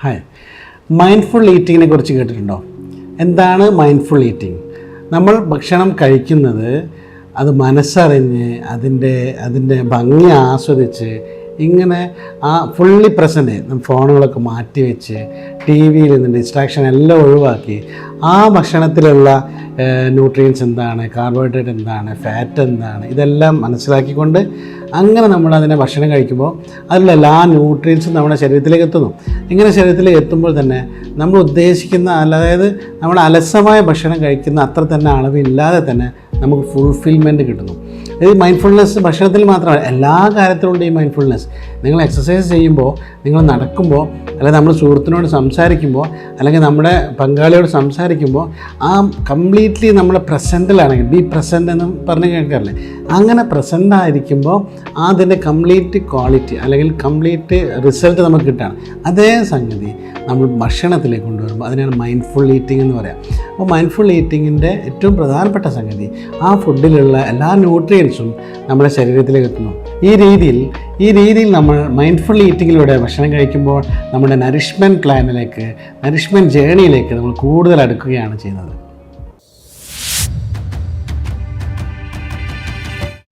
Hi, mindful ഈറ്റിങ്ങിനെ കുറിച്ച് കേട്ടിട്ടുണ്ടോ? എന്താണ് മൈൻഡ്ഫുൾ ഈറ്റിംഗ്? നമ്മൾ ഭക്ഷണം കഴിക്കുന്നത് അത് മനസ്സറിഞ്ഞ് അതിൻ്റെ ഭംഗി ആസ്വദിച്ച് ഇങ്ങനെ ഫുള്ളി പ്രസൻറ്റ് ഫോണുകളൊക്കെ മാറ്റി വെച്ച് ടി വിയിൽ നിന്ന് ഡിസ്ട്രാക്ഷൻ എല്ലാം ഒഴിവാക്കി ആ ഭക്ഷണത്തിലുള്ള ന്യൂട്രിയൻസ് എന്താണ്, കാർബോഹൈഡ്രേറ്റ് എന്താണ്, ഫാറ്റ് എന്താണ്, ഇതെല്ലാം മനസ്സിലാക്കിക്കൊണ്ട് അങ്ങനെ നമ്മളതിനെ ഭക്ഷണം കഴിക്കുമ്പോൾ അതിലുള്ള എല്ലാ ന്യൂട്രിയൻസും നമ്മുടെ ശരീരത്തിലേക്ക് എത്തുന്നു. ഇങ്ങനെ ശരീരത്തിലേക്ക് എത്തുമ്പോൾ തന്നെ നമ്മൾ ഉദ്ദേശിക്കുന്ന, അതായത് നമ്മൾ അലസമായ ഭക്ഷണം കഴിക്കുന്ന അത്ര തന്നെ അളവില്ലാതെ തന്നെ നമുക്ക് ഫുൾഫിൽമെൻറ്റ് കിട്ടുന്നു. ഇത് മൈൻഡ്ഫുൾനെസ് ഭക്ഷണത്തിൽ മാത്രമല്ല, എല്ലാ കാര്യത്തിലുണ്ട് ഈ മൈൻഡ്ഫുൾനെസ്. നിങ്ങൾ എക്സസൈസ് ചെയ്യുമ്പോൾ, നിങ്ങൾ നടക്കുമ്പോൾ, അല്ലെങ്കിൽ നമ്മൾ സുഹൃത്തിനോട് സംസാരിക്കുമ്പോൾ, അല്ലെങ്കിൽ നമ്മുടെ പങ്കാളിയോട് സംസാരിക്കുമ്പോൾ കംപ്ലീറ്റ്ലി നമ്മുടെ പ്രസൻറ്റിലാണെങ്കിൽ, ബി പ്രസൻറ്റ് എന്ന് പറഞ്ഞ് കേൾക്കാറില്ലേ, അങ്ങനെ പ്രസൻ്റ് ആയിരിക്കുമ്പോൾ അതിൻ്റെ കംപ്ലീറ്റ് ക്വാളിറ്റി അല്ലെങ്കിൽ കംപ്ലീറ്റ് റിസൾട്ട് നമുക്ക് കിട്ടുകയാണ്. അതേ സംഗതി നമ്മൾ ഭക്ഷണത്തിലേക്ക് കൊണ്ടുവരുമ്പോൾ അതിനാണ് മൈൻഡ്ഫുൾ ഈറ്റിംഗ് എന്ന് പറയാം. അപ്പോൾ മൈൻഡ്ഫുൾ ഈറ്റിങ്ങിൻ്റെ ഏറ്റവും പ്രധാനപ്പെട്ട സംഗതി ആ ഫുഡിലുള്ള എല്ലാ ന്യൂട്രിയൻസും നമ്മുടെ ശരീരത്തിലേക്ക് എത്തുന്നു. ഈ രീതിയിൽ നമ്മൾ മൈൻഡ്ഫുൾ ഈറ്റിങ്ങിലൂടെ ഭക്ഷണം കഴിക്കുമ്പോൾ നമ്മുടെ നറിഷ്മെൻറ്റ് പ്ലാനിലേക്ക്, നറിഷ്മെൻറ്റ് ജേണിയിലേക്ക് നമ്മൾ കൂടുതൽ അടുക്കുകയാണ് ചെയ്യുന്നത്.